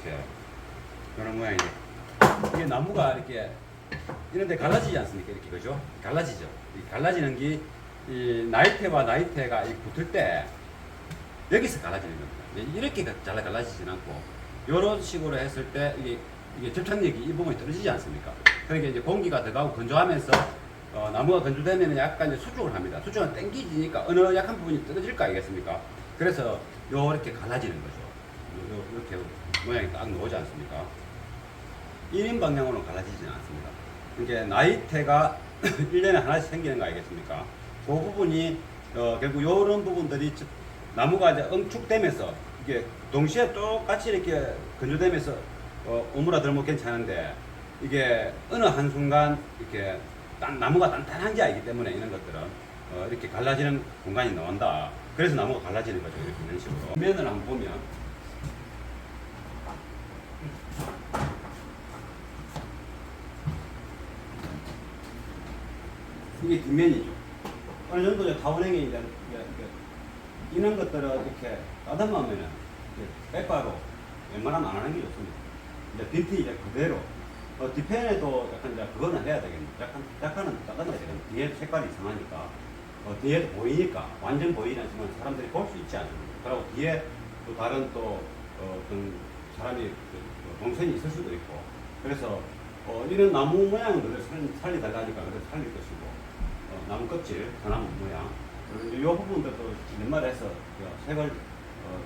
이렇게 그런 모양이네. 이게 나무가 이렇게 이런데 갈라지지 않습니까? 이렇게 그죠? 갈라지죠. 이 갈라지는 게 이 나이테와 나이테가 붙을 때 여기서 갈라지는 겁니다. 이렇게 잘 갈라지진 않고 이런 식으로 했을 때 이게 접착력이 이 부분이 떨어지지 않습니까? 그러니까 이제 공기가 들어가고 건조하면서 나무가 건조되면 약간 이제 수축을 합니다. 수축은 당기지니까 어느 약한 부분이 떨어질 거 아니겠습니까? 그래서 요렇게 갈라지는 거죠. 이렇게 모양이 딱 나오지 않습니까? 1인 방향으로 갈라지지는 않습니다. 그러니까 나이테가 1년에 하나씩 생기는 거 아니겠습니까? 그 부분이 결국 이런 부분들이 나무가 이제 응축되면서 이게 동시에 똑같이 이렇게 건조되면서 오므라들면 괜찮은데 이게 어느 한순간 이렇게 나무가 단단한지 알기 때문에 이런 것들은 이렇게 갈라지는 공간이 나온다. 그래서 나무가 갈라지는 거죠. 이렇게 이런 식으로. 면을 한번 보면 이게 뒷면이죠. 어느 정도 이제 타원형이 이제 이런 것들은 이렇게 따듬으면은 이렇게 백바로 웬만하면 안 하는 게 좋습니다. 이제 빈티 이제 그대로 뒷편에도 약간 이제 그거는 해야 되겠네. 약간은 따듬어야 되겠네. 뒤에 색깔이 이상하니까 뒤에도 보이니까 완전 보이는 지만 사람들이 볼 수 있지 않습니까? 그리고 뒤에 또 다른 또 어떤 사람이 동선이 있을 수도 있고 그래서 이런 나무 모양은 그대로 살리달라니까 그대로 살릴 것이고 나무 껍질, 소나무 모양 이 부분들도 연말에서 색을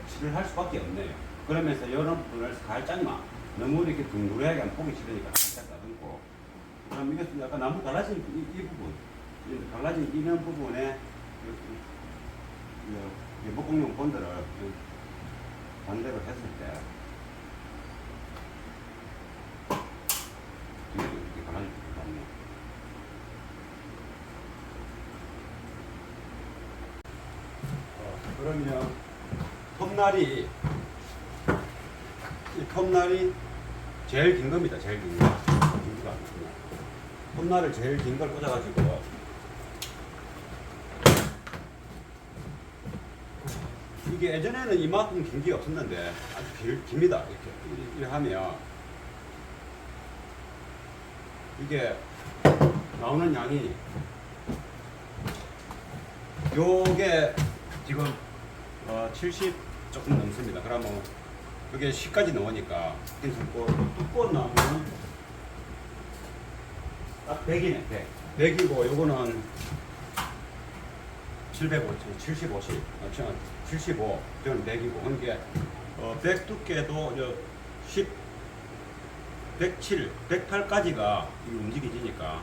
칠을 할 수밖에 없네요. 그러면서 이런 부분을 살짝만 너무 이렇게 둥그레하게 보기 싫으니까 살짝 다듬고 그럼 이게 약간 나무 갈라진 이 부분 갈라진 이런 부분에 목공용 본드를 반대로 했을 때 뒤에도 이렇게 갈라질 수 있거든요. 그러면 톱날이 제일 긴 겁니다. 제일 긴 거. 톱날을 제일 긴 걸 꽂아가지고 이게 예전에는 이만큼 긴 게 없었는데 아주 깁니다. 이렇게 하면 이게 나오는 양이 요게 지금 70 조금 넘습니다. 그러면 그게 10까지 나오니까 괜찮고 두꺼운 나무는 딱 100이네. 100이고 요거는 750, 75, 저는 100이고 그게 100 두께도 10, 107, 108까지가 움직이지니까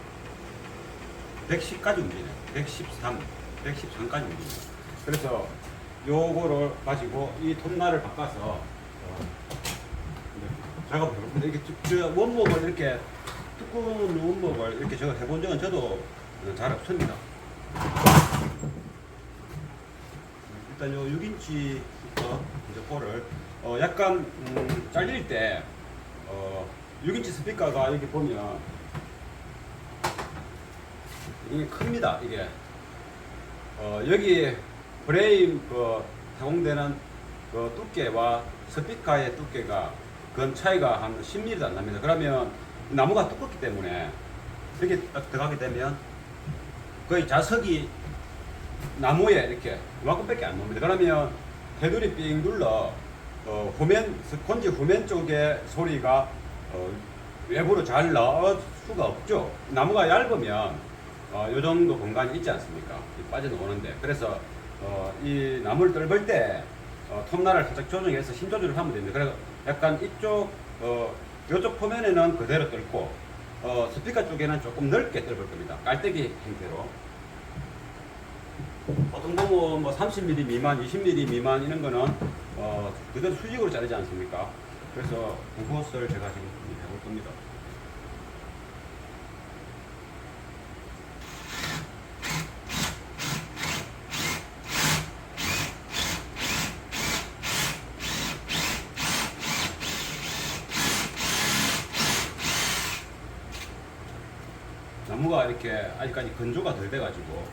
110까지 움직이네. 113까지 움직이네. 그래서 요거를 가지고 이 톱날을 바꿔서 작업을 해볼 건데 이렇게 원목을 이렇게 두꺼운 원목을 이렇게 제가 해본 적은 저도 잘 없습니다. 일단 요 6인치부터 이제 볼을 약간 잘릴 때 6인치 스피커가 여기 보면 이게 큽니다. 이게 여기 프레임 사용되는 두께와 스피커의 두께가 그건 차이가 한 10mm도 안 납니다. 그러면 나무가 두껍기 때문에 이렇게 딱 들어가게 되면 거의 자석이 나무에 이렇게 이만큼밖에 안 나옵니다. 그러면 테두리 삥 눌러 스펀지 후면 쪽에 소리가 외부로 잘 나올 수가 없죠. 나무가 얇으면 요 정도 공간이 있지 않습니까? 빠져나오는데 그래서 이 나무를 뜰을 때 톱날을 살짝 조정해서 힘 조절을 하면 됩니다. 그래서 약간 이쪽 표면에는 그대로 뜰고 스피커 쪽에는 조금 넓게 뜰 겁니다. 깔때기 형태로 보통 보면 뭐 30mm 미만, 20mm 미만 이런 거는 그대로 수직으로 자르지 않습니까? 그래서 그것을 제가 지금 해볼 겁니다. 나무가 이렇게 아직까지 건조가 덜 돼가지고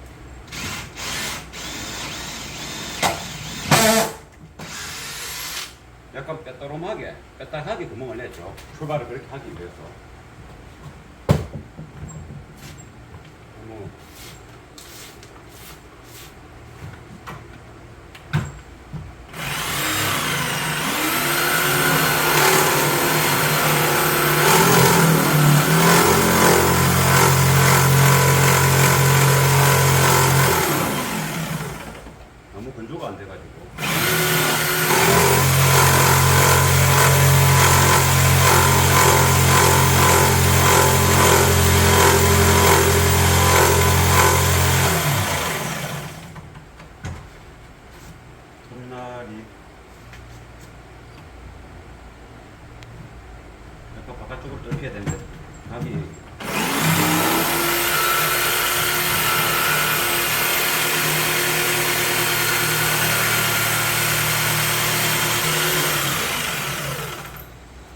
약간 빼따롬하게, 빼딱하게 구멍을 냈죠. 출발을 그렇게 하기 위해서. 너무 너무 건조가 안 돼가지고. 손날이 약간 바깥쪽으로 뚫혀야 되는데 감이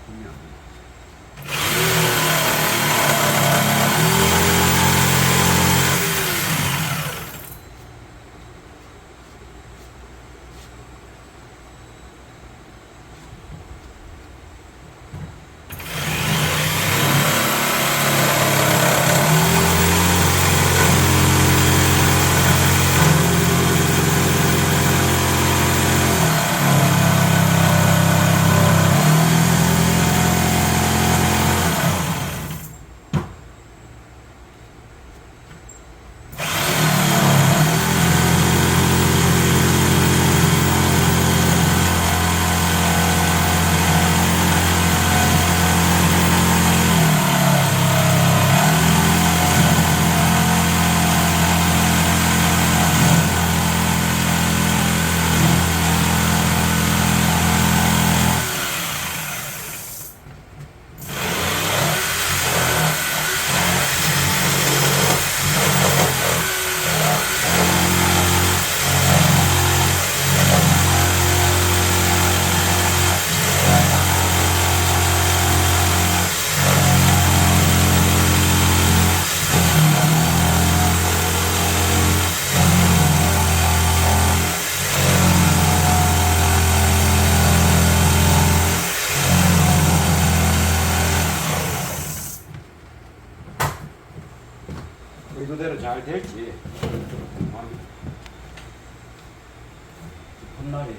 감이 안 돼. 의도대로 잘 될지 궁금합니다. 콧날이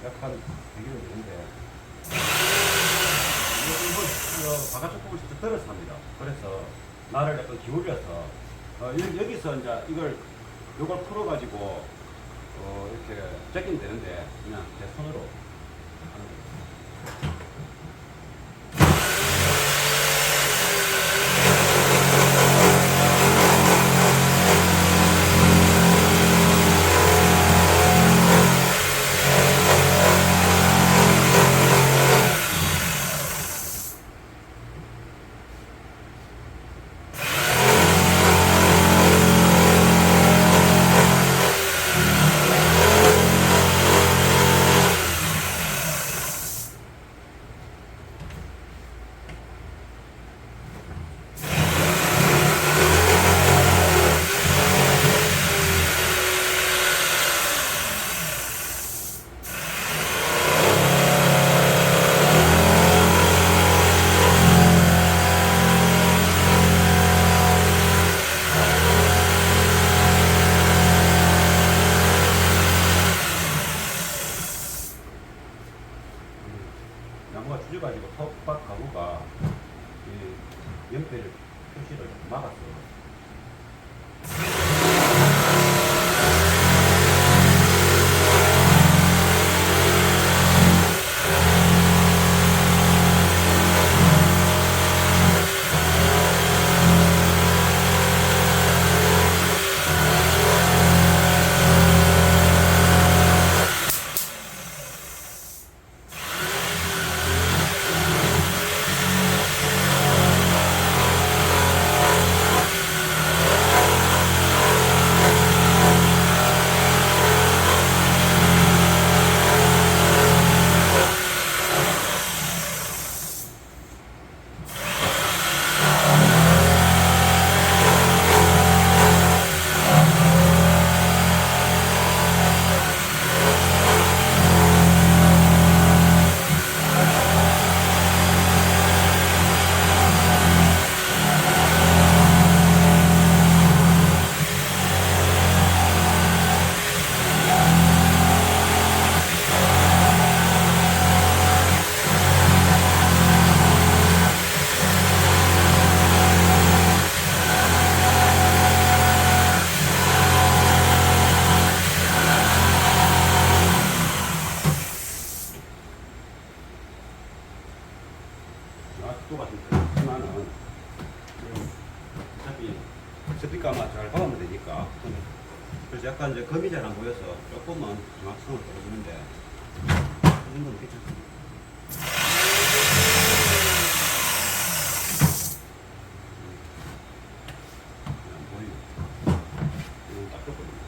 약간 되기는 되는데 이거 바깥쪽 부분이 진짜 들어서 합니다. 그래서 날을 약간 기울여서 여기서 이제 요걸 풀어가지고 이렇게 제끼면 되는데 그냥 제 손으로 하는 거예요. 나무가 줄여가지고 톱박 가구가 이 연필 표시를 막았어요. 각도가 좀 그렇지만은 지금 어차피 스피커만 잘 박으면 되니까. 그래서 약간 이제 검이 잘 안 보여서 조금만 정확성을 떨어지는데 이 정도는 괜찮습니다. 안 보이네. 이건 딱 좋거든요.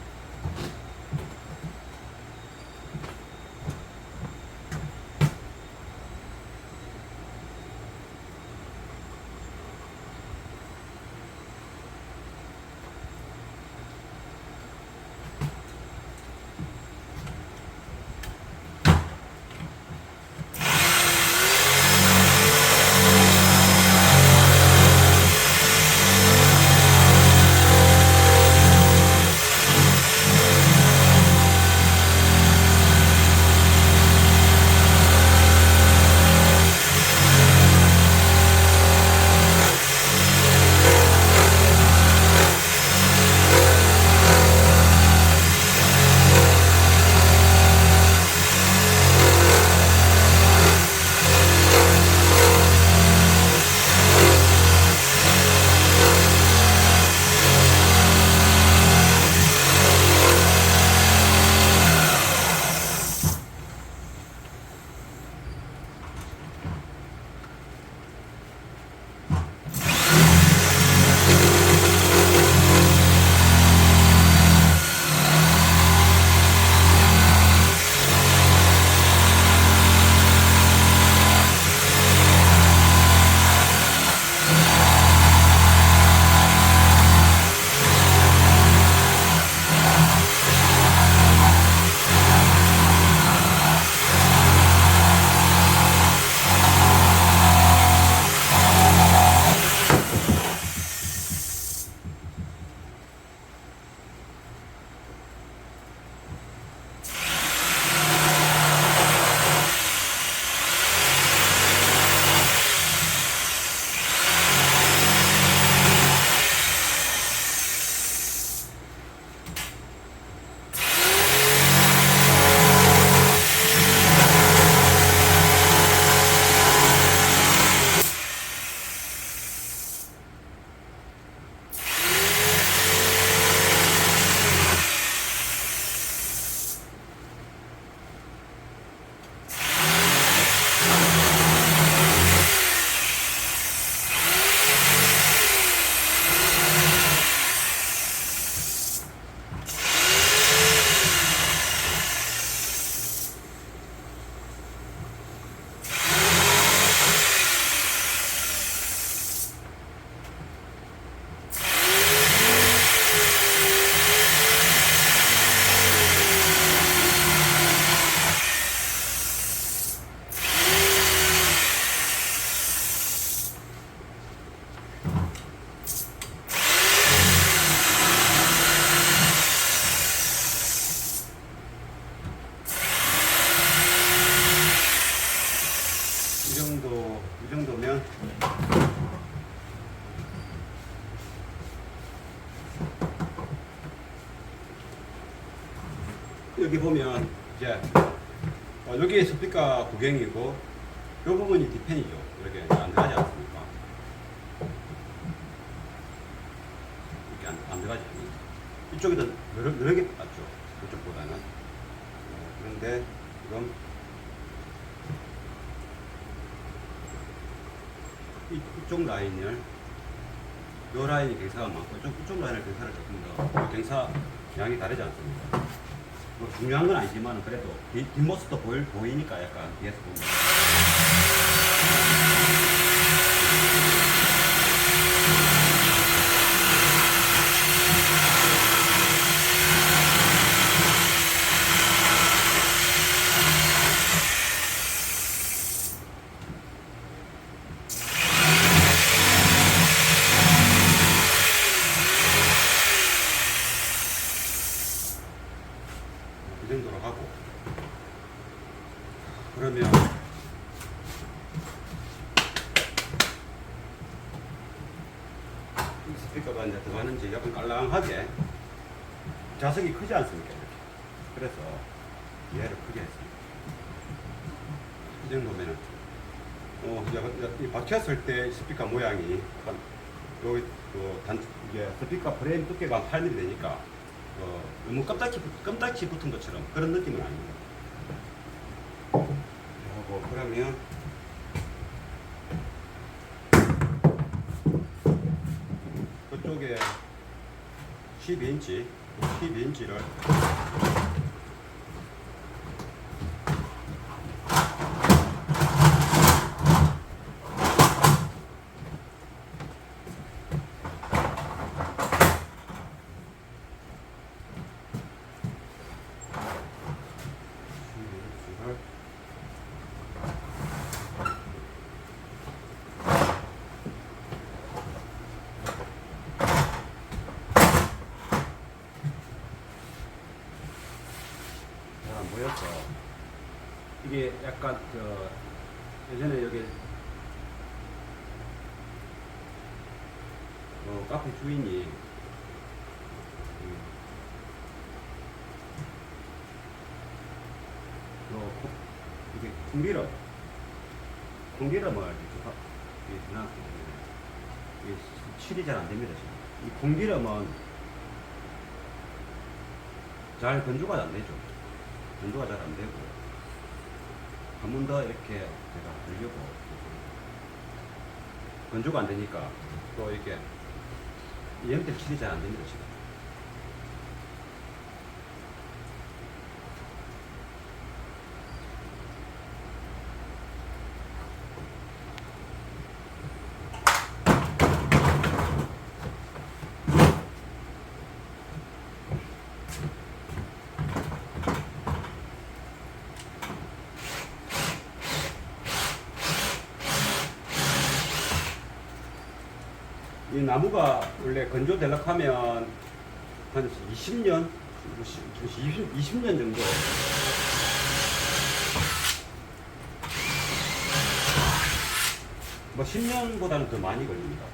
이 정도면 여기 보면 이제 여기 스피커 구경이고 이 부분이 디펜이죠. 이렇게 안 들어가지 않습니까? 이렇게 안 들어가지 않습니까? 이쪽이 더 느리게 맞죠. 이쪽보다는. 그런데 지금 이쪽 라인을 이 라인이 갱사가 많고 이쪽 라인을 갱사를 조금 더 갱사 양이 다르지 않습니까? 뭐 중요한 건 아니지만 그래도 뒷모습도 보이니까 약간 뒤에서 보면 이 정도로 하고 그러면 이 스피커가 이제 들어가는지 약간 깔랑하게 자석이 크지 않습니까? 이렇게. 그래서 얘를 크게 했습니다. 이 정도면은 이 박혔을 때 스피커 모양이 약간 여기 이게 스피커 프레임 두께가 한 8mm 되니까 너무 껌딱지 붙은 것처럼 그런 느낌은 아닙니다. 하고 그러면 그쪽에 12인치를 모여서 이게 약간 예전에 여기 카페 주인이 이게 콩기름을 이렇게 해놨기 때문에 이게 칠이 잘 안 됩니다. 지금. 이 콩기름은 잘 건조가 안 되죠. 건조가 잘 안 되고 한 번 더 이렇게 제가 하려고 건조가 안 되니까 또 이렇게 염색 칠이 잘 안 됩니다. 지금. 이 나무가 원래 건조되려고 하면 한 20년 정도 뭐 10년보다는 더 많이 걸립니다.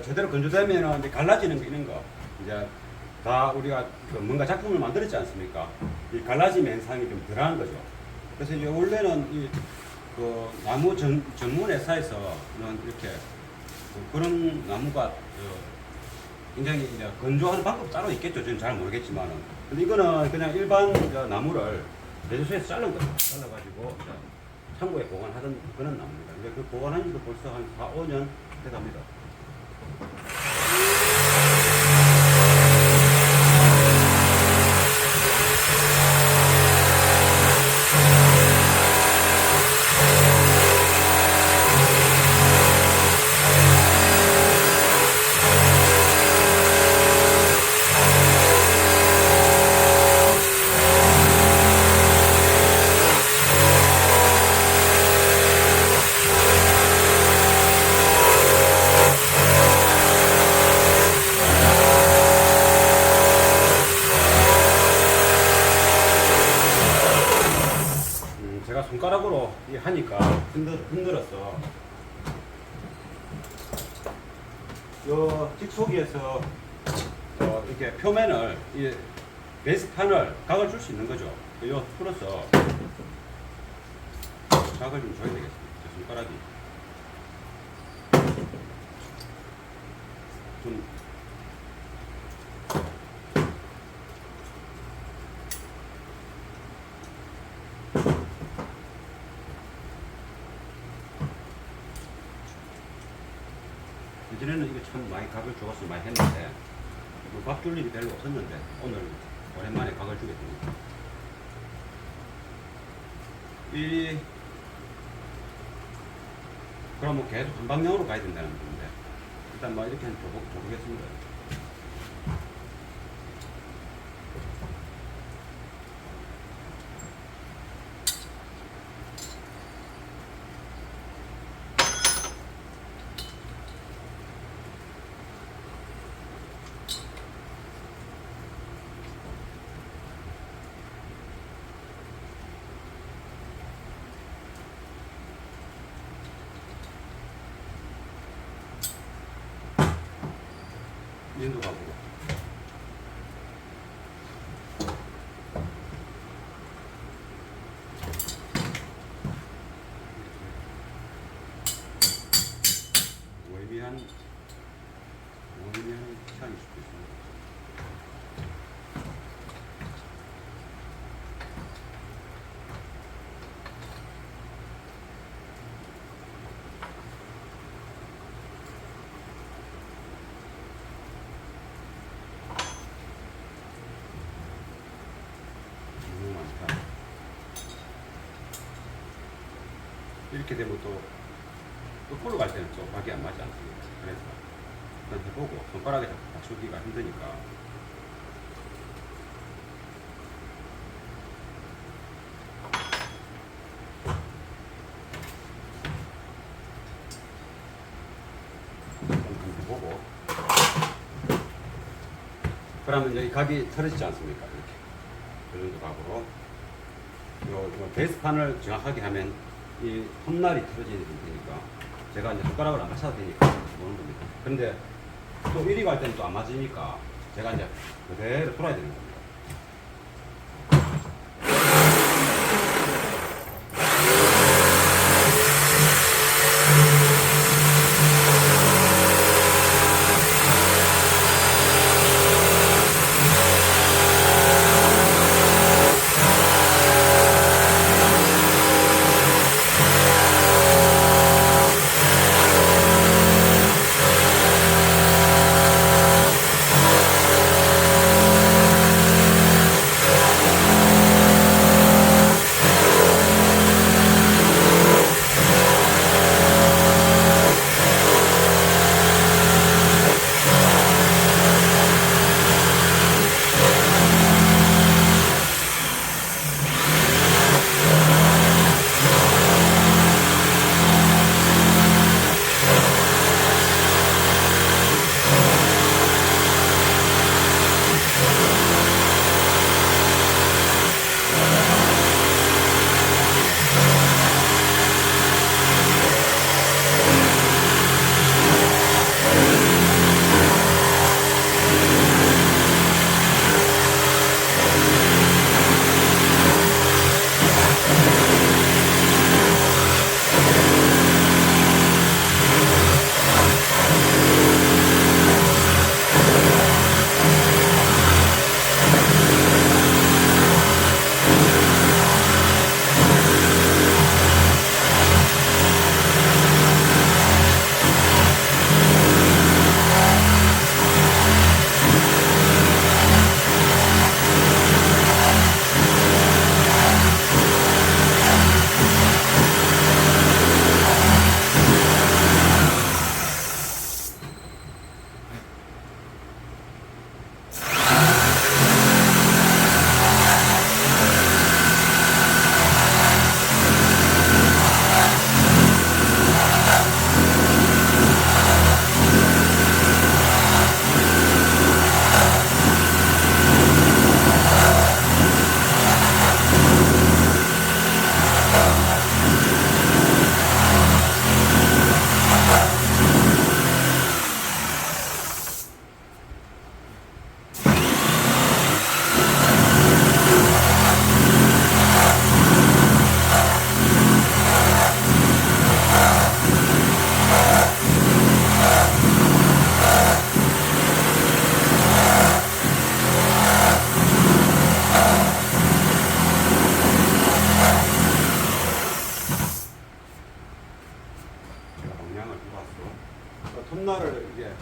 제대로 건조되면 이제 갈라지는 거 이런 거 이제 다 우리가 뭔가 작품을 만들었지 않습니까? 이 갈라짐 현상이 좀 덜한 거죠. 그래서 이제 원래는 이 나무 전문 회사에서는 이렇게 그런 나무가 굉장히 이제 건조하는 방법 따로 있겠죠. 저는 잘 모르겠지만은. 근데 이거는 그냥 일반 나무를 제주소에서 자른 거죠. 잘라가지고 창고에 보관하던 그런 나무입니다. 근데 그 보관한 지도 벌써 한 4, 5년 돼 갑니다. 제가 손가락으로 하니까 흔들어서 요 직속에서 이렇게 표면을 베이스판을 각을 줄 수 있는 거죠. 요 풀어서 각을 좀 줘야 되겠습니다. 제 손가락이 좀 예전에는 이거 참 많이 각을 줘서 많이 했는데 각 줄 일이 별로 없었는데 오늘 오랜만에 각을 주게 됩니다. 그럼 뭐 계속 한 방향으로 가야 된다는 건데 일단 뭐 이렇게 줘보겠습니다. 인도 가고 이렇게 되면 또 꼴로 갈 때는 좀 각이 안 맞지 않습니까? 그래서 일단 해보고 손가락에 맞추기가 힘드니까 좀 해보고 그러면 여기 각이 틀어지지 않습니까? 이렇게 그 정도 각으로 요 베이스판을 정확하게 하면 이 톱날이 틀어지게 되니까 제가 이제 손가락을 안 맞춰도 되니까 보는 겁니다. 그런데 또 이리 갈 때는 또 안 맞으니까 제가 이제 그대로 돌아야 되는 겁니다.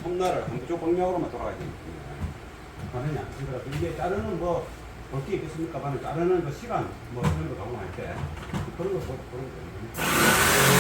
톱날을 한쪽 방향으로만 돌아가야 되기 때문에 반응이 안 되더라도 이게 자르는 뭐 볼 게 있겠습니까? 반응 자르는 그 시간 뭐 이런 거 가공할 때 그런 거 보는 거예요.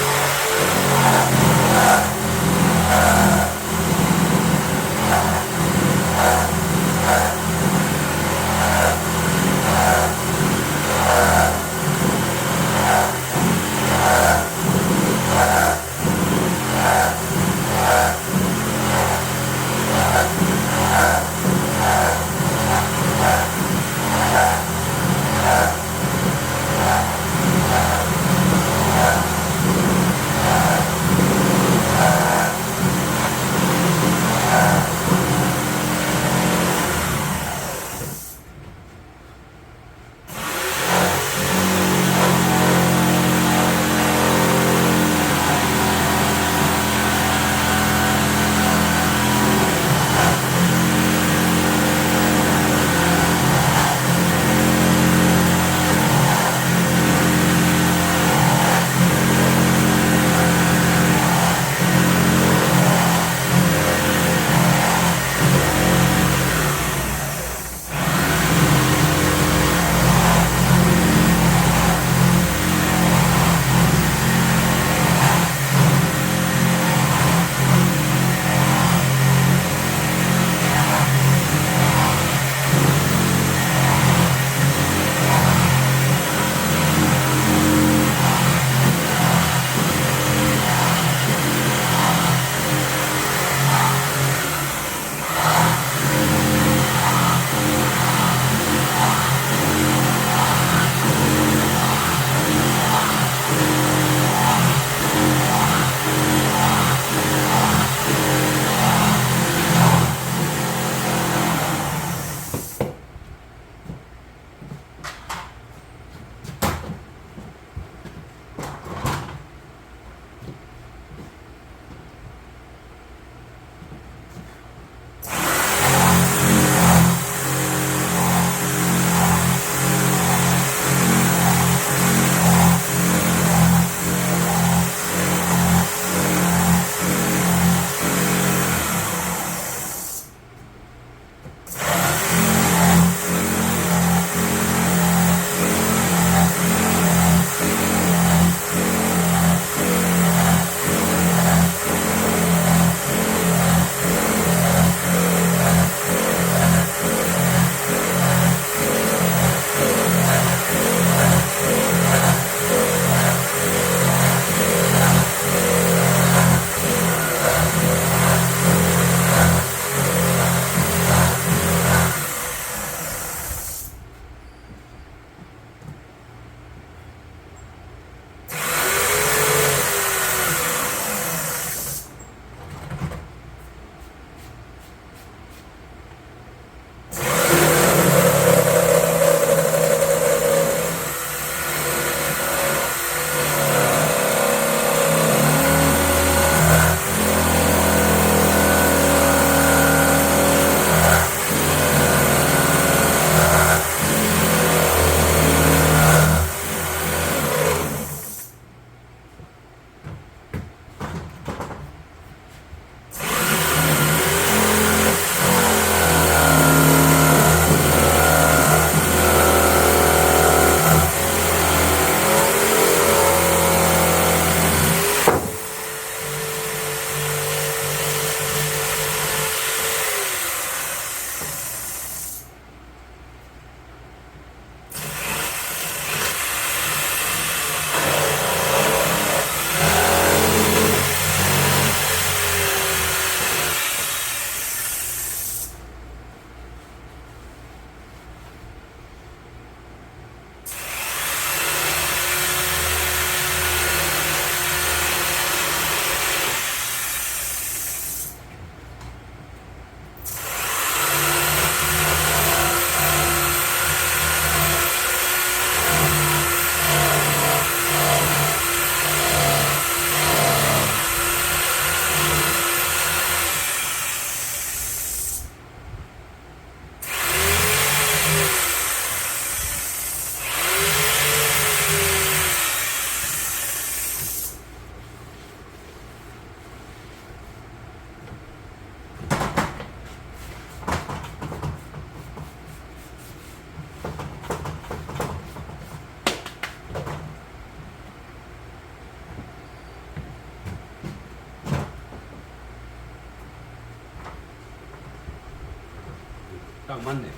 딱 맞네요.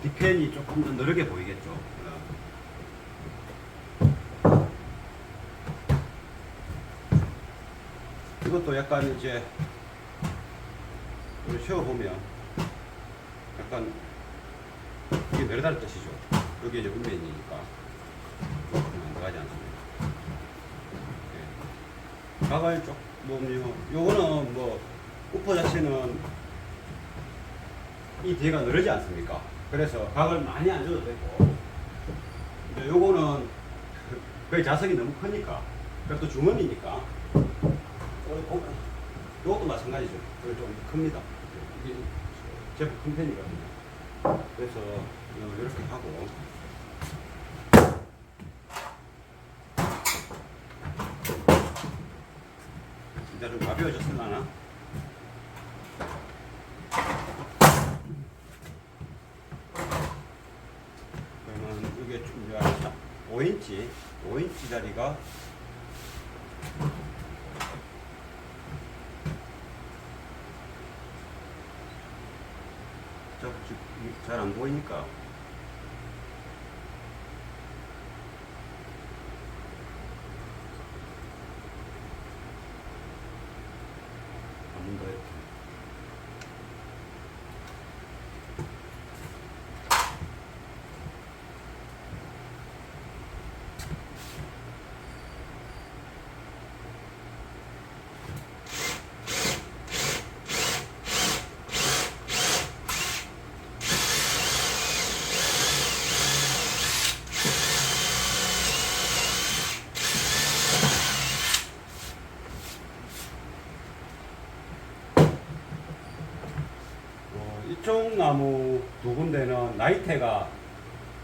뒷편이 조금 더 느리게 보이겠죠. 이것도 약간 이제 세워보면 약간 이게 내려다를 뜻이죠. 여기 이제 운면이니까 안 들어가지 않습니다. 네. 각을 요거는 뭐 우퍼 자체는 이 뒤가 늘지 않습니까? 그래서 각을 많이 안 줘도 되고, 이제 요거는 거의 자석이 너무 크니까, 그것도 주머니니까, 요것도 마찬가지죠. 좀 큽니다. 이게 제법 큰 편이거든요. 그래서 이렇게 하고, 진짜 좀 가벼워졌을라나? 그러면 이게 좀 5인치짜리가 잘 안 보이니까 한번 더 이렇게. 이쪽 나무 두 군데는 나이테가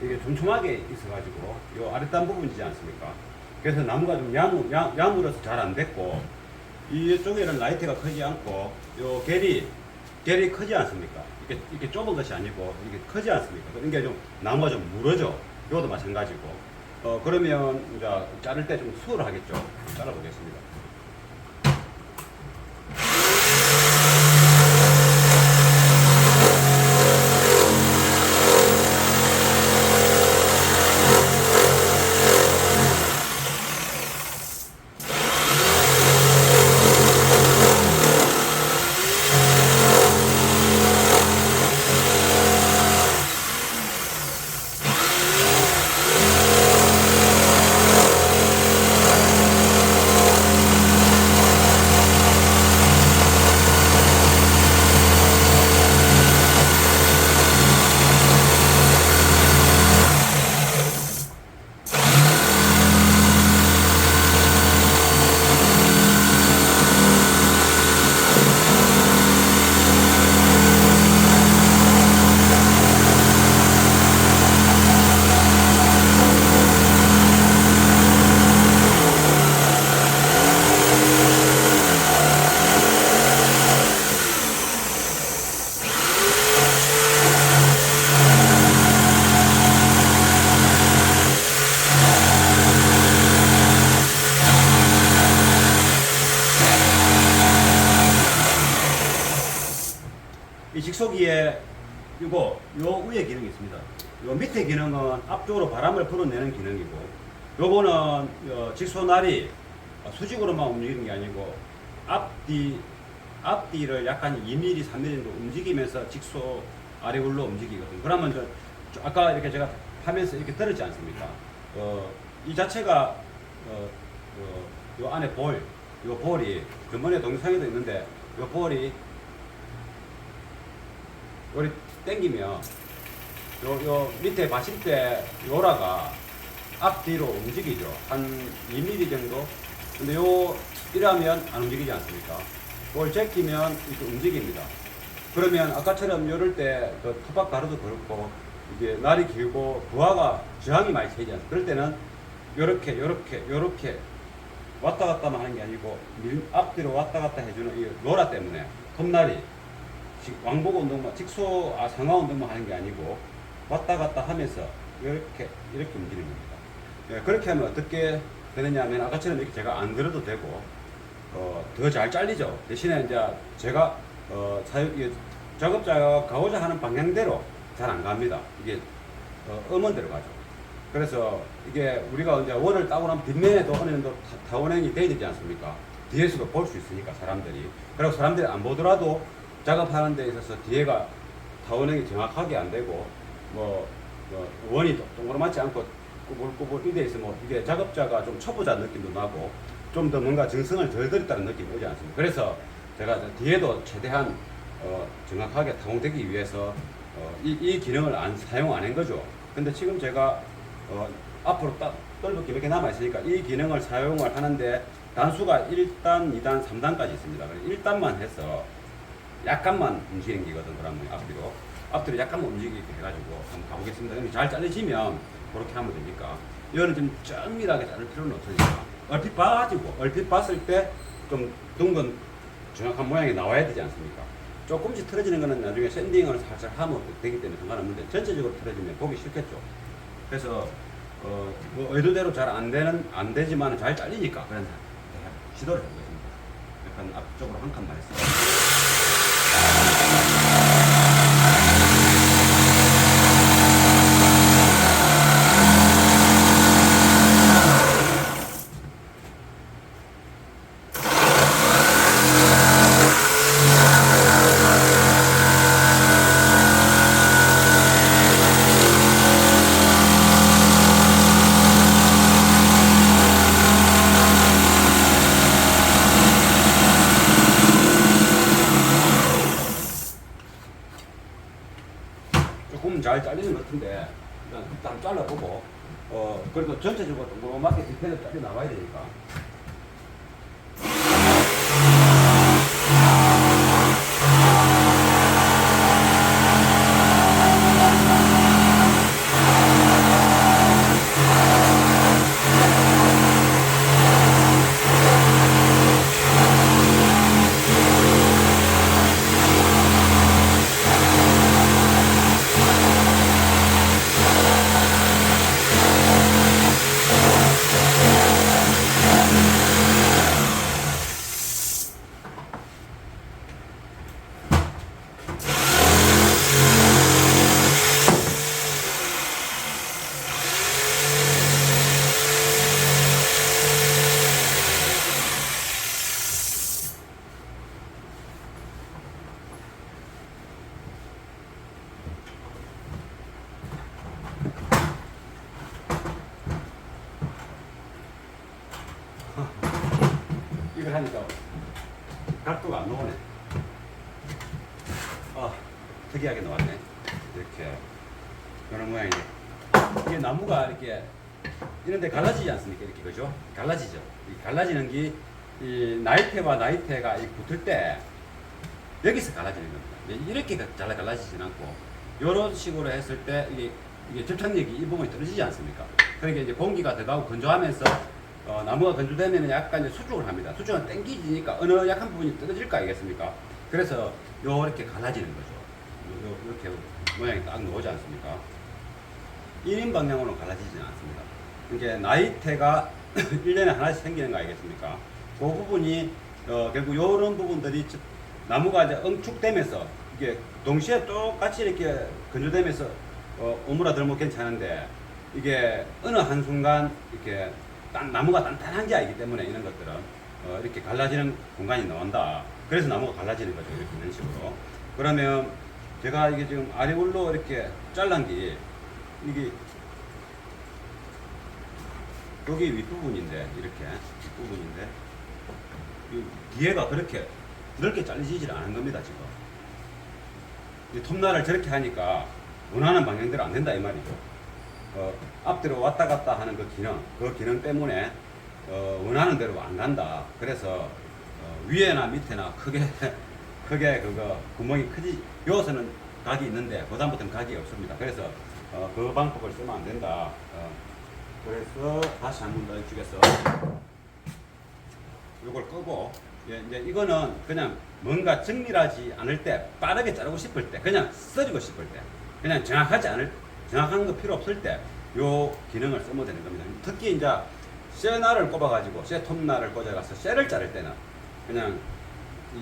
이게 촘촘하게 있어가지고 요 아랫단 부분이지 않습니까? 그래서 나무가 좀 야물어서 잘 안 됐고, 이쪽에는 나이테가 크지 않고 요 결이 크지 않습니까? 이렇게 좁은 것이 아니고 이게 크지 않습니까? 그러니까 좀 나무가 좀 무러져. 이것도 마찬가지고. 그러면 이제 자를 때 좀 수월하겠죠. 잘라보겠습니다. 이 직소기에 요 위에 기능이 있습니다. 요 밑에 기능은 앞쪽으로 바람을 불어내는 기능이고, 요거는 직소날이 수직으로만 움직이는 게 아니고 앞뒤를 약간 2mm, 3mm 정도 움직이면서 직소 아래울로 움직이거든요. 그러면 아까 이렇게 제가 하면서 이렇게 들었지 않습니까? 이 자체가 요 안에 요 볼이 근본에 동영상에도 있는데, 요 볼이 요리 당기면 요 밑에 받칠 때 요라가 앞뒤로 움직이죠. 한 2mm 정도. 근데 이러면 안 움직이지 않습니까? 그걸 제끼면 이렇게 움직입니다. 그러면 아까처럼 요럴 때 그 투박 가루도 그렇고 이게 날이 길고 부하가 저항이 많이 세지 않습니까? 그럴 때는 요렇게 왔다 갔다만 하는 게 아니고 앞뒤로 왔다 갔다 해주는 이 로라 때문에 컵날이 왕복 운동만 상하 운동만 하는 게 아니고 왔다 갔다 하면서 이렇게 움직이는 겁니다. 예, 그렇게 하면 어떻게 되느냐면 아까처럼 이렇게 제가 안 들어도 되고 더 잘 잘리죠. 대신에 이제 제가 작업자가 가고자 하는 방향대로 잘 안 갑니다. 이게 음원대로 가죠. 그래서 이게 우리가 이제 원을 따고 나면 뒷면에도 어느 정도 타원형이 돼야 되지 않습니까? 뒤에서도 볼 수 있으니까 사람들이. 그리고 사람들이 안 보더라도 작업하는 데 있어서 뒤에가 타원형이 정확하게 안 되고 원이 동그랗지 않고 꾸불꾸불 이래 있으면 이게 작업자가 좀 초보자 느낌도 나고 좀 더 뭔가 정성을 덜 들였다는 느낌이 오지 않습니까? 그래서 제가 뒤에도 최대한 정확하게 타공되기 위해서 이 기능을 사용 안 한 거죠. 근데 지금 제가 앞으로 딱 똘벅이 이렇게 남아 있으니까 이 기능을 사용을 하는데 단수가 1단, 2단, 3단까지 있습니다. 1단만 해서 약간만 움직이는 기거든. 그러면 앞뒤로 약간만 움직이게 해가지고 한번 가보겠습니다. 그럼 잘 잘려지면 그렇게 하면 되니까. 이거는 좀 정밀하게 자를 필요는 없으니까 얼핏 봤을 때 좀 둥근 정확한 모양이 나와야 되지 않습니까? 조금씩 틀어지는 거는 나중에 샌딩을 살짝 하면 되기 때문에 상관없는데 전체적으로 틀어지면 보기 싫겠죠. 그래서 뭐 의도대로 잘 안 되지만 잘 잘리니까 그런 시도를 해보겠습니다. 약간 앞쪽으로 한 칸만 했습니다. 조금 잘 잘리는 것 같은데 일단 잘라보고 그래도 전체적으로 동그랗게 디테일을 잘려 나와야 되니까. 이걸 하니까 각도가 안 나오네. 특이하게 나왔네. 이렇게 이런 모양이네. 이게 나무가 이렇게 이런데 갈라지지 않습니까? 이렇게 그죠? 갈라지죠. 이 갈라지는 게 이 나이테와 나이테가 붙을 때 여기서 갈라지는 겁니다. 이렇게 잘 갈라지진 않고 이런 식으로 했을 때 이게 접착력이 이 부분이 떨어지지 않습니까? 그러니까 이제 공기가 들어가고 건조하면서 나무가 건조되면 약간 이제 수축을 합니다. 수축은 땡기지니까 어느 약한 부분이 떨어질 거 아니겠습니까? 그래서 요렇게 갈라지는 거죠. 이렇게 모양이 딱 나오지 않습니까? 1인 방향으로 갈라지지는 않습니다. 그러니까 나이테가 1년에 하나씩 생기는 거 아니겠습니까? 그 부분이 결국 요런 부분들이 나무가 이제 응축되면서 이게 동시에 똑같이 이렇게 건조되면서 오므라들면 괜찮은데 이게 어느 한순간 이렇게 나무가 단단한 게 아니기 때문에 이런 것들은 이렇게 갈라지는 공간이 나온다. 그래서 나무가 갈라지는 거죠. 이렇게 이런 식으로. 그러면 제가 이게 지금 아래울로 이렇게 잘란 게 이게 여기 윗부분인데 이렇게 윗부분인데 이 뒤에가 그렇게 넓게 잘리지질 않은 겁니다. 지금 이 톱날을 저렇게 하니까 원하는 방향대로 안 된다 이 말이죠. 앞뒤로 왔다 갔다 하는 그 기능 때문에 원하는 대로 안 간다. 그래서 위에나 밑에나 크게 그거 구멍이 크지. 여기서는 각이 있는데 그다음부터는 각이 없습니다. 그래서 그 방법을 쓰면 안 된다. 그래서 다시 한 번 더 이쪽에서 이걸 끄고 이제 이거는 그냥 뭔가 정밀하지 않을 때 빠르게 자르고 싶을 때 그냥 썰이고 싶을 때 그냥 정확한 거 필요 없을 때 요 기능을 쓰면 되는 겁니다. 특히 이제 쇠날을 꼽아가지고 쇠톱날을 꽂아가서 쇠를 자를 때는 그냥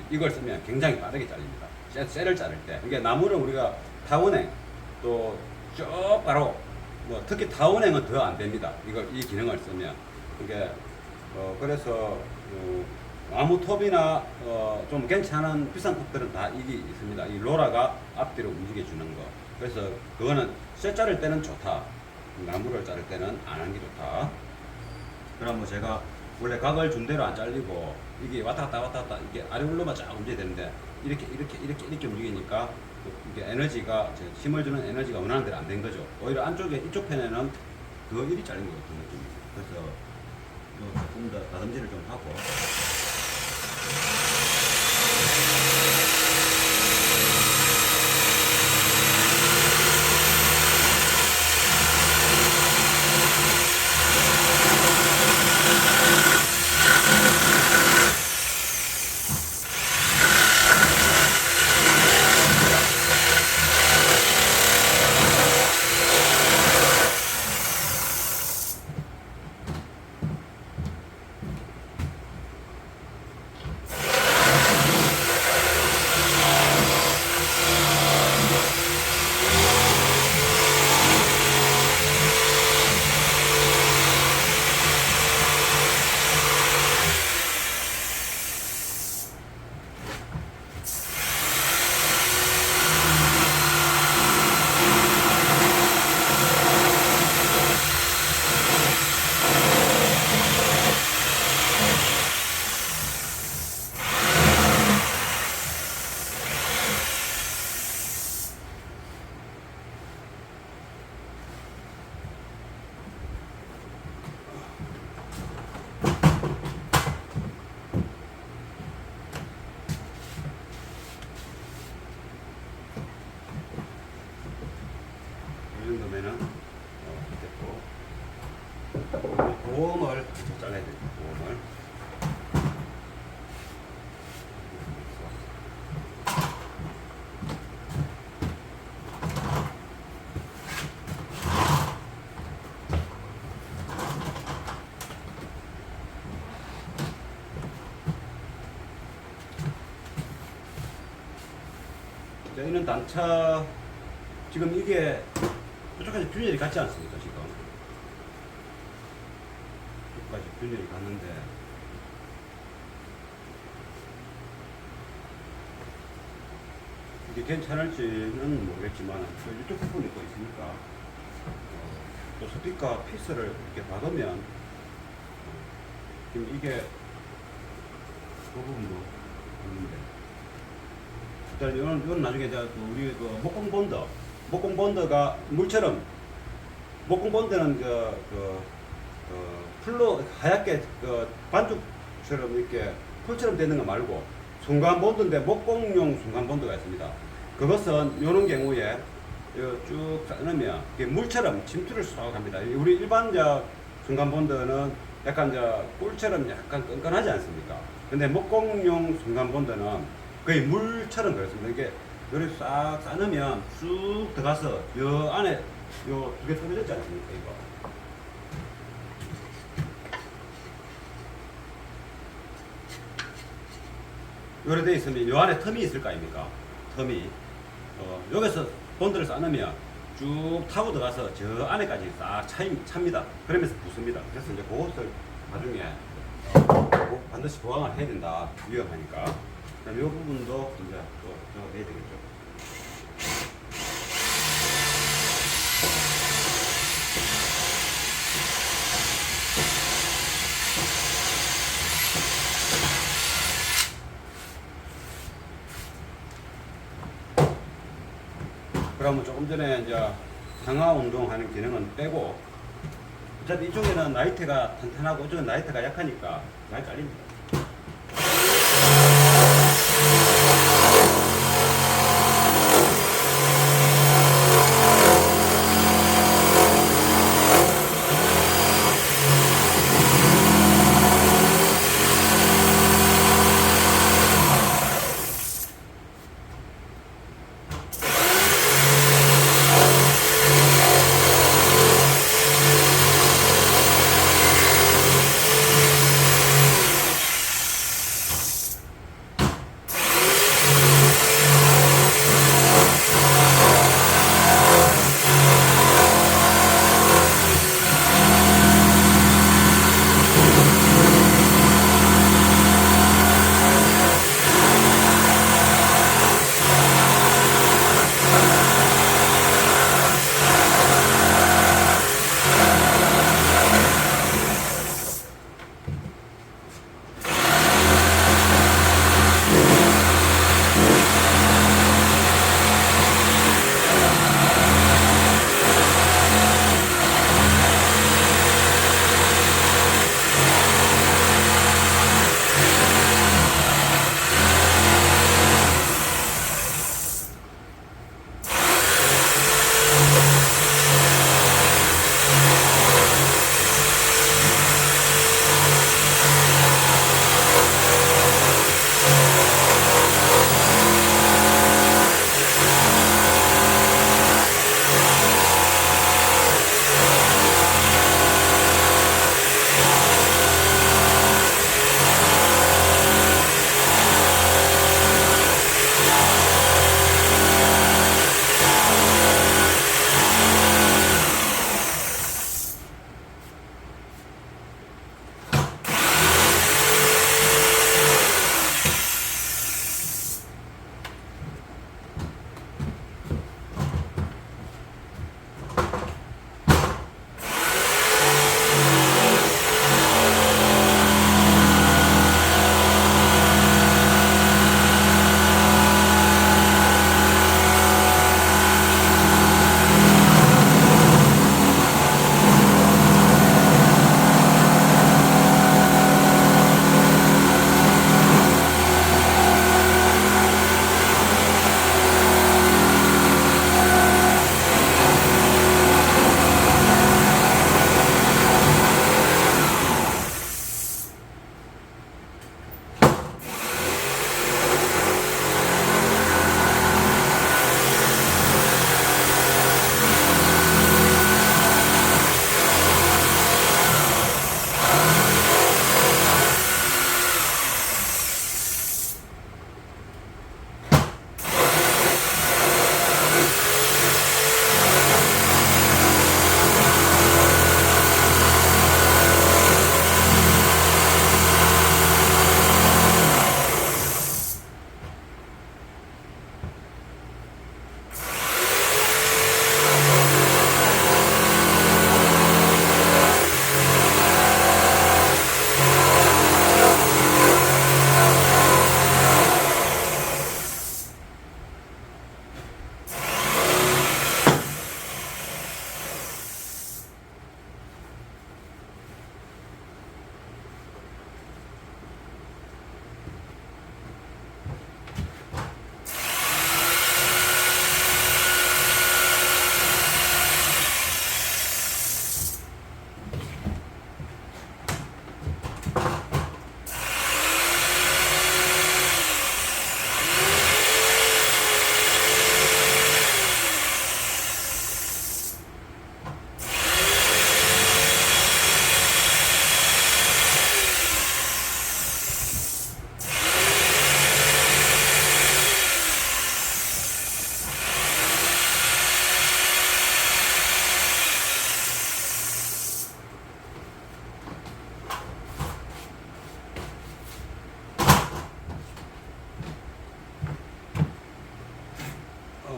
이걸 쓰면 굉장히 빠르게 잘립니다. 쇠를 자를 때. 이게 나무는 우리가 타원행 또 쭉 바로 뭐 특히 타원행은 더 안 됩니다. 이걸 이 기능을 쓰면 이게 그래서 나무 톱이나 좀 괜찮은 비싼 톱들은 다 이게 있습니다. 이 로라가 앞뒤로 움직여 주는 거. 그래서 그거는 쇠 자를 때는 좋다. 나무를 자를 때는 안 하는 게 좋다. 그럼 뭐 제가 원래 각을 준 대로 안 잘리고 이게 왔다 갔다 이게 아래로 쫙 움직여야 되는데 이렇게 움직이니까 이게 에너지가 힘을 주는 에너지가 원하는 대로 안 된 거죠. 오히려 안쪽에 이쪽 편에는 더 일이 잘린 것 같은 느낌입니다. 그래서 조금 더 다듬질을 좀 하고. 이 정도면은 됐고 보험을 잘라야 됩니다. 보험을 저희는 단차 지금 이게 이쪽까지 균열이 갔지 않습니까? 지금 이쪽까지 균열이 갔는데 이게 괜찮을지는 모르겠지만 이쪽 부분이 또 있으니까 또 스피커 피스를 이렇게 박으면 지금 이게 그 부분도 있는데 일단 이건 나중에 우리 그 목공 본드가 물처럼 목공 본드는 풀로 하얗게 반죽처럼 이렇게 풀처럼 되는 거 말고 순간 본드인데 목공용 순간 본드가 있습니다. 그것은 이런 경우에 쭉 쌓으면 물처럼 침투를 쏙 합니다. 우리 일반 순간 본드는 약간 꿀처럼 약간 끈끈하지 않습니까? 근데 목공용 순간 본드는 거의 물처럼 그렇습니다. 이게 요리 싹 싸놓으면 쑥 들어가서 요 안에 요 두 개 떨어졌지 않습니까? 이거 요래 돼 있으면 요 안에 텀이 있을 거 아닙니까? 텀이 여기서 본드를 싸놓으면 쭉 타고 들어가서 저 안에까지 싹 찹니다. 그러면서 부습니다. 그래서 이제 그것을 나중에 반드시 보강을 해야 된다. 위험하니까. 그럼 이 부분도 이제 또 저거 해야 되겠죠. 그러면 조금 전에 이제 상하 운동하는 기능은 빼고 어차피 이쪽에는 나이트가 탄탄하고 이쪽은 나이트가 약하니까 잘 잘립니다.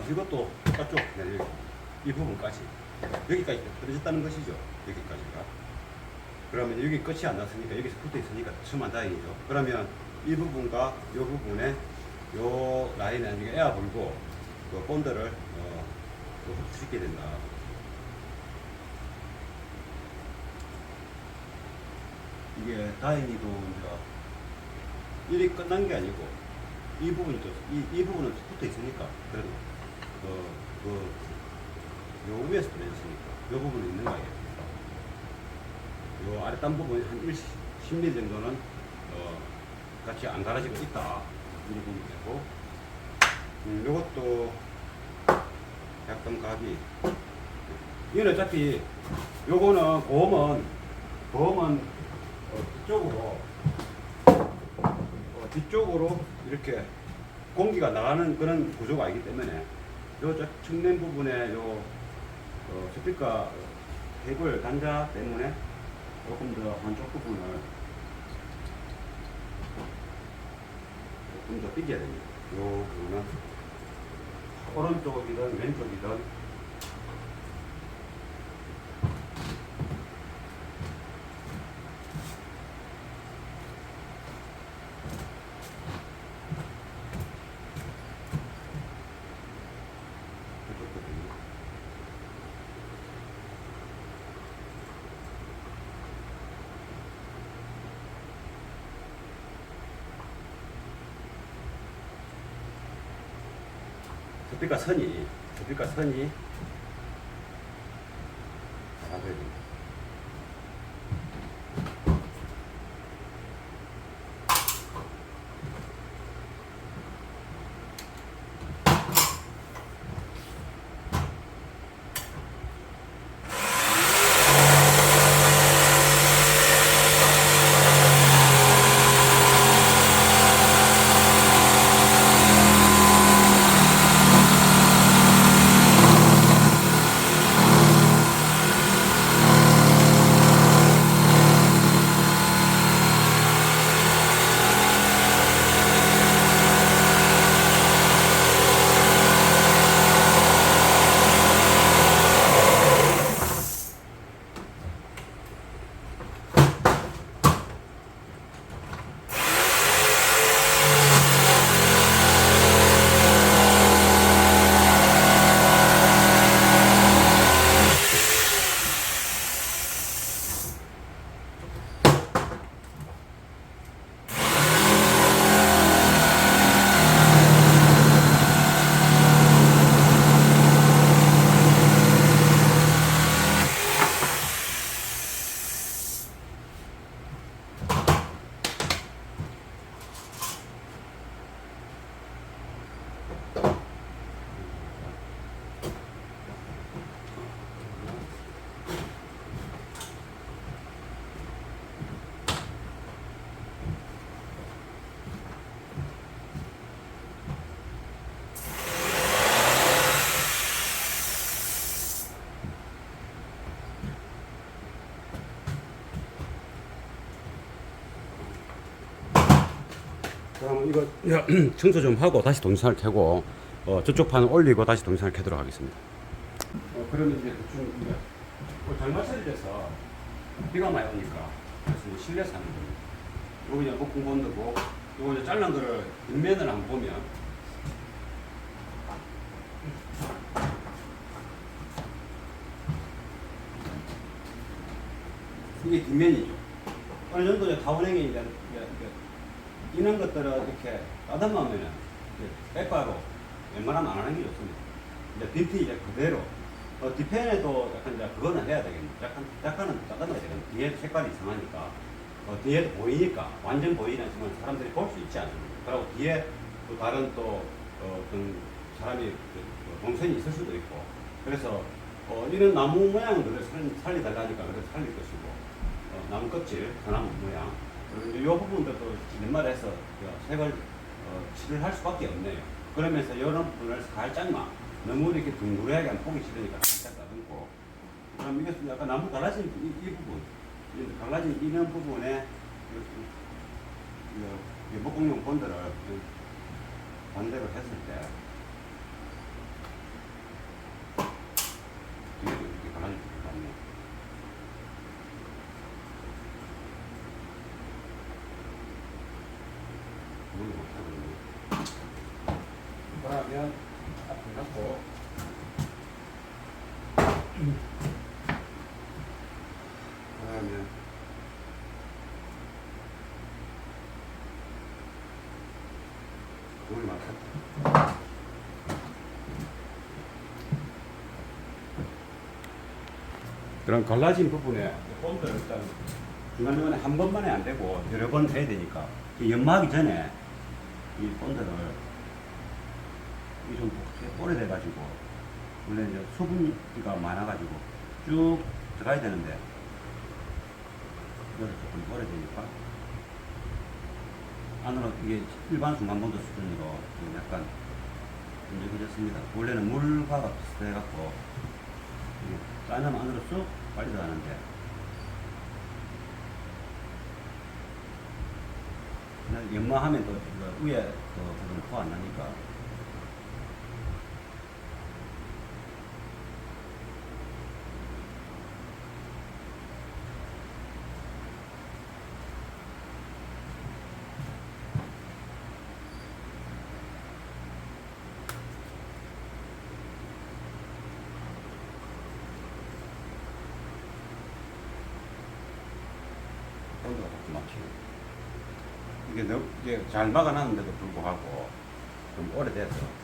이것도 똑같죠. 네, 여기, 이 부분까지 여기까지 떨어졌다는 것이죠. 여기까지가. 그러면 여기 끝이 안 났으니까 여기서 붙어 있으니까 수만 다행이죠. 그러면 이 부분과 이 부분에 요 라인에 나중에 에어 불고 그 본드를 흡수시키게 된다. 이게 다행히도 이제 일이 끝난 게 아니고 이 부분이 또 이 부분은 붙어 있으니까 그래도 요 위에서 떨어졌으니까 요 부분이 있는 거예요. 요 아랫단 부분이 한 10mm 정도는 같이 안 갈아지고 있다. 이 부분이 되고 요것도 약간 각이 이건 어차피 요거는 보험은 뒤쪽으로 이렇게 공기가 나가는 그런 구조가 아니기 때문에 요 측면 부분에 요 스피커 케이블 단자 때문에 조금 더 한쪽 부분을 조금 더 삐져야 됩니다. 요 부분은 오른쪽이든 왼쪽이든 스피커 선이 잡아야 됩니다. 그럼 이거 청소 좀 하고 다시 동영상을 켜고 저쪽 판을 올리고 다시 동영상을 켜도록 하겠습니다. 그러면 이제 대충 이제 장마철이 돼서 비가 많이 오니까 그래서 이제 실내에서 하는 겁니다. 여기 이제 목공본드고 요거 이제 잘란 거를 뒷면을 한번 보면 이게 뒷면이죠. 어느 정도 이제 타원형이 이제 이런 것들을 이렇게 따듬으면 백바로 웬만하면 안 하는 게 좋습니다. 이제 빈티 이제 그대로 뒷편에도 약간 이제 그거는 해야 되겠네요. 약간은 따듬어야 되겠네요. 뒤에 색깔이 이상하니까 뒤에도 보이니까 완전 보이는 지만 사람들이 볼 수 있지 않습니까? 그리고 뒤에 또 다른 또 어떤 사람이 동선이 있을 수도 있고 그래서 이런 나무 모양은 그래서 살리달라니까 그래서 살릴 것이고 나무 껍질, 소나무 모양 이 부분들도 연말에서 색을 칠을 할 수밖에 없네요. 그러면서 이런 부분을 살짝만 너무 이렇게 둥그레하게 안 보기 싫으니까 살짝 다듬고 그럼 이게 약간 나무 갈라진 이 부분 갈라진 이런 부분에 목공용 본드를 반대로 했을 때 그러면 앞을 갖고 그러면 물을 막 그런 갈라진 부분에 본드를 일단 중간중간에 한 번만에 안 되고 여러 번 해야 되니까 연마하기 전에 이 본드를 좀 오래돼가지고 원래 이제 수분기가 많아가지고 쭉 들어가야 되는데 이거를 조금 오래되니까 안으로 이게 일반 중간본드 수준으로 좀 약간 문제해졌습니다. 원래는 물과 비슷해갖고 짜면 안으로 쑥 빨리 들어가는데 연마하면 또 위에 또 부분 코 안 나니까 본드가 자꾸 막히네. 이게 잘 막아놨는데도 불구하고 좀 오래돼서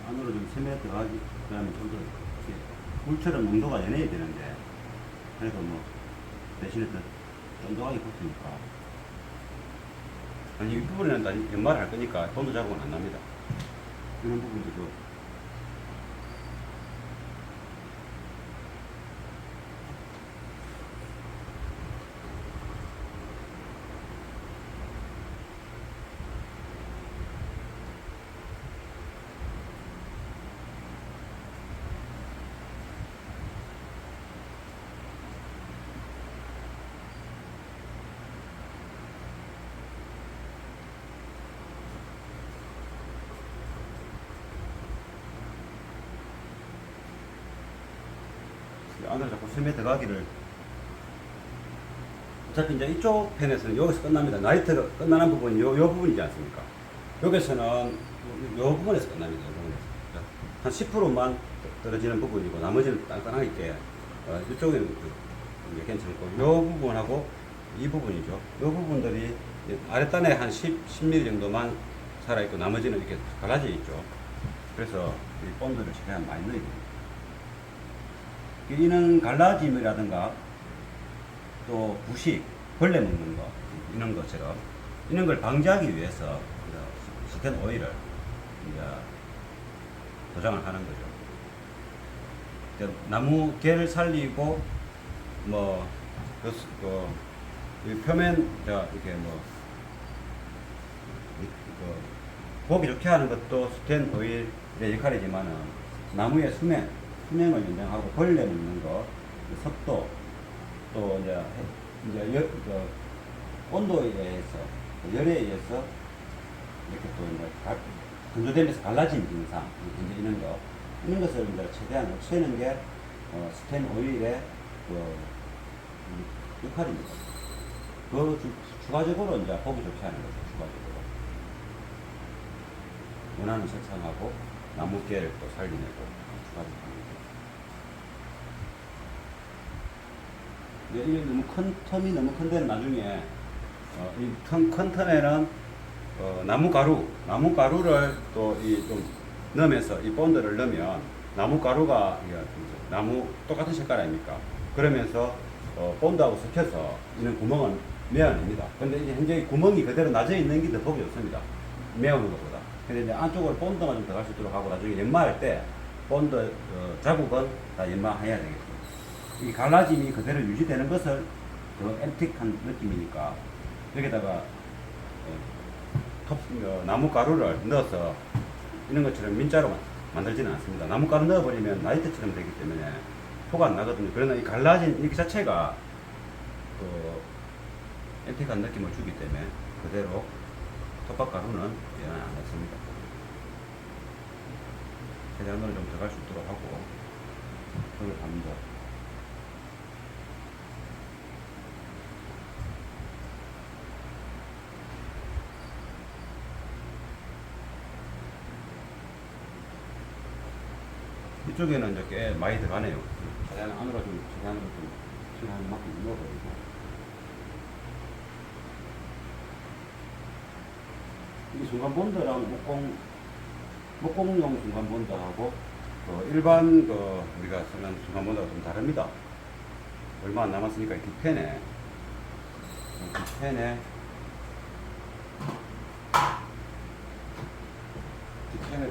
안으로 좀 스며 들어가기 그다음에 좀 더 물처럼 농도가 연해야 되는데 그래도 뭐 대신에 더 쫀쫀하게 붙으니까 아니 이 부분에는 다 연마를 할 거니까 본드 자국은 안 납니다. 이런 부분도 안으로 자꾸 스며 들어가기를 어차피 이제 이쪽 편에서는 여기서 끝납니다. 나이트가 끝나는 부분이 요 부분이지 않습니까? 여기서는 요 부분에서 끝납니다. 요 부분에서. 한 10%만 떨어지는 부분이고 나머지는 땅땅하게 있게 이쪽에는 이제 괜찮고 요 부분하고 이 부분이죠. 요 부분들이 아랫단에 한 10mm 정도만 살아있고 나머지는 이렇게 갈라져 있죠. 그래서 이 본드를 최대한 많이 넣어야 됩니다. 이는 갈라짐이라든가 또 부식, 벌레 먹는 거 이런 것처럼 이런 걸 방지하기 위해서 스텐 오일을 이제 도장을 하는 거죠. 나무 개를 살리고 뭐 표면 이렇게 뭐 보기 좋게 하는 것도 스텐 오일의 역할이지만은 나무의 수명을 연장하고 벌레 먹는 거, 습도, 또 이제 온도에 의해서, 열에 의해서 이렇게 또 이제 건조되면서 갈라진 증상, 이런 것을 이제 최대한 없애는 게 스텐 오일의 역할입니다. 추가적으로 이제 보기 좋게 하는 거죠. 추가적으로 원하는 색상하고 나무깨를 또 살리내고 추가적으로. 이게 너무 텀이 너무 큰 데는 나중에 이 큰 텀에는 나무가루를 또 좀 넣으면서 이 본드를 넣으면 나무가루가 나무 똑같은 색깔 아닙니까? 그러면서 본드하고 섞여서 있는 구멍은 메어냅니다. 근데 이제 현재 구멍이 그대로 낮아 있는 게 더 보기 좋습니다. 메우는 것보다. 근데 이제 안쪽으로 본드가 좀 들어갈 수 있도록 하고 나중에 연마할 때 본드 자국은 다 연마해야 되겠죠. 이 갈라짐이 그대로 유지되는 것을 더 앤틱한 느낌이니까 여기다가 나무 가루를 넣어서 이런 것처럼 민자로 만들지는 않습니다. 나뭇가루 넣어버리면 나이트처럼 되기 때문에 표가 안 나거든요. 그러나 이 갈라진 이 자체가 그 앤틱한 느낌을 주기 때문에 그대로 톱밥가루는 안 했습니다. 최대한으로 좀 들어갈 수 있도록 하고 그걸 합니다. 이쪽에는 이제 꽤 많이 들어가네요. 최대한 안으로 좀 시간한 만큼 넣어버리고. 이 중간 본드랑 목공용 중간 본드하고 일반 우리가 쓰는 중간 본드가 좀 다릅니다. 얼마 안 남았으니까 뒷펜에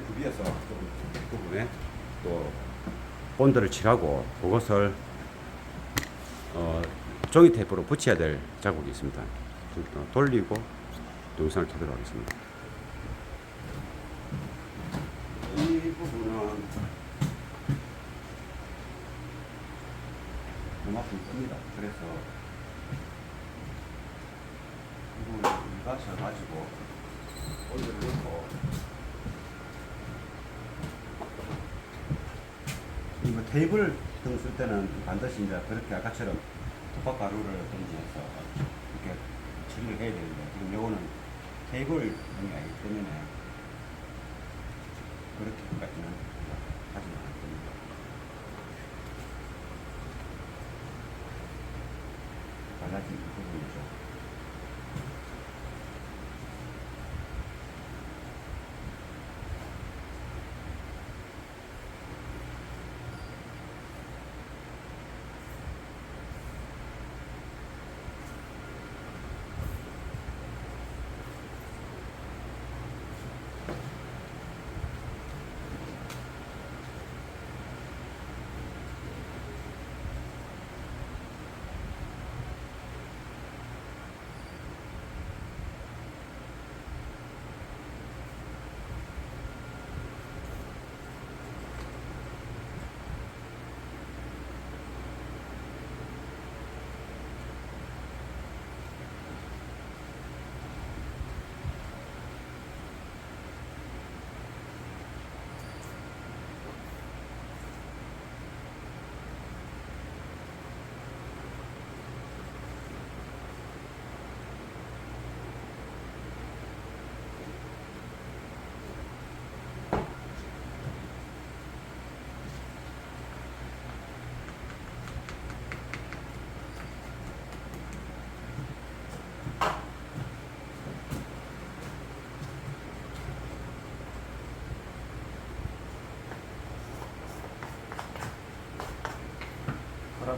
부비해서 조금 부분에 또 본드를 칠하고 그것을 종이 테이프로 붙여야 될 자국이 있습니다. 돌리고 영상을 켜도록 하겠습니다. 이 부분은 그만큼 큽니다. 그래서 이 부분을 가셔가지고 본드를 넣고 이거 테이블 등 쓸 때는 반드시 이제 그렇게 아까처럼 톱밥가루를 던지해서 이렇게 처리를 해야 되는데 지금 요거는 테이블 등이 아니기 때문에 그렇게까지는 하지는 않습니다. 갈라진 이 부분이죠.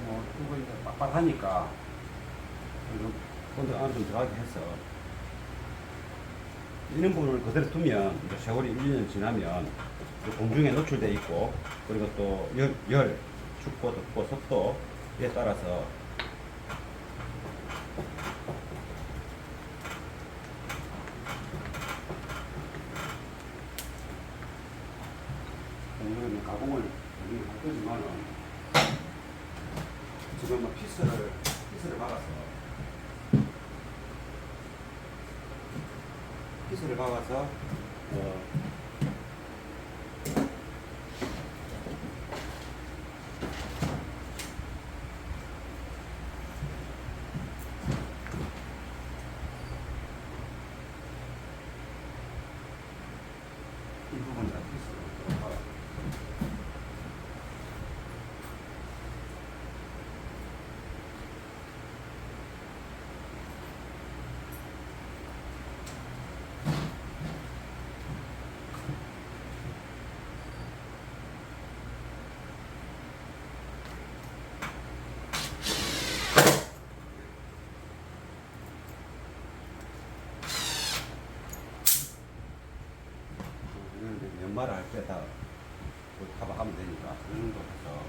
뭐 이거 이제 빡빡하니까 본드 안으로 좀 들어가게 해서 이런 부분을 그대로 두면 이제 세월이 1, 2년 지나면 공중에 노출돼 있고 그리고 또 열, 춥고 덥고 습도에 따라서 공중에 가공을 할 거지만은 지금 뭐 피스를 박아서 이 부분 다 피스를 박아서 연말을 할 때 다 커버하면 되니까 이 정도 해서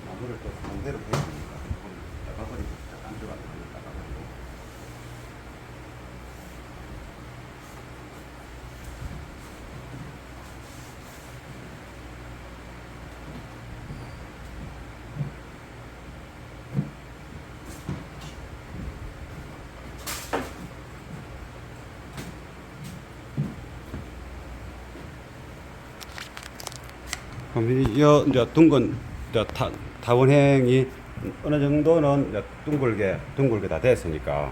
나무를 또 상태로 돼야 되니까 조금 닦아버리고 안쪽으로 닦아버리고. 그럼 이제 둥근 이제 타원행이 어느 정도는 이제 둥글게 다 됐으니까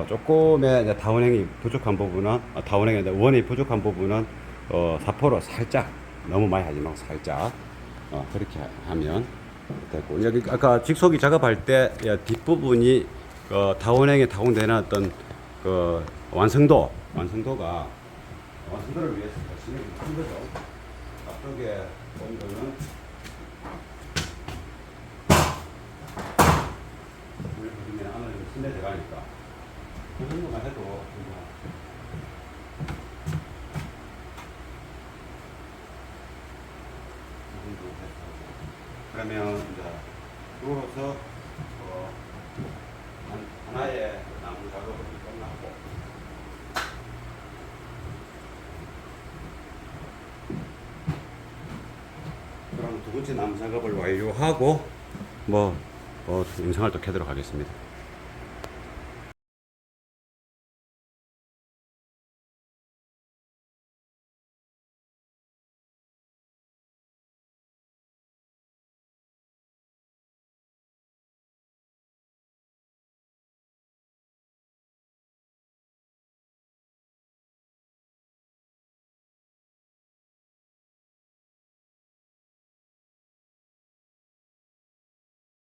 조금의 이제 타원행이 부족한 부분은 타원행의 이제 원이 부족한 부분은 사포로 살짝 너무 많이 하지 말고 살짝 그렇게 하면 됐고 여기 아까 직속이 작업할 때 뒷부분이 타원행에 타공되는 어떤 그 완성도를 위해서 신경이 큰 거죠. 앞쪽에 온도는 물을 부으면 안으로 스며 들어가니까 그 정도만 해도 그러면 이제 이로써 하나의 나무 작업은 끝났고 그럼 두 번째 나무 작업을 완료하고 영상을 또 켜도록 하겠습니다.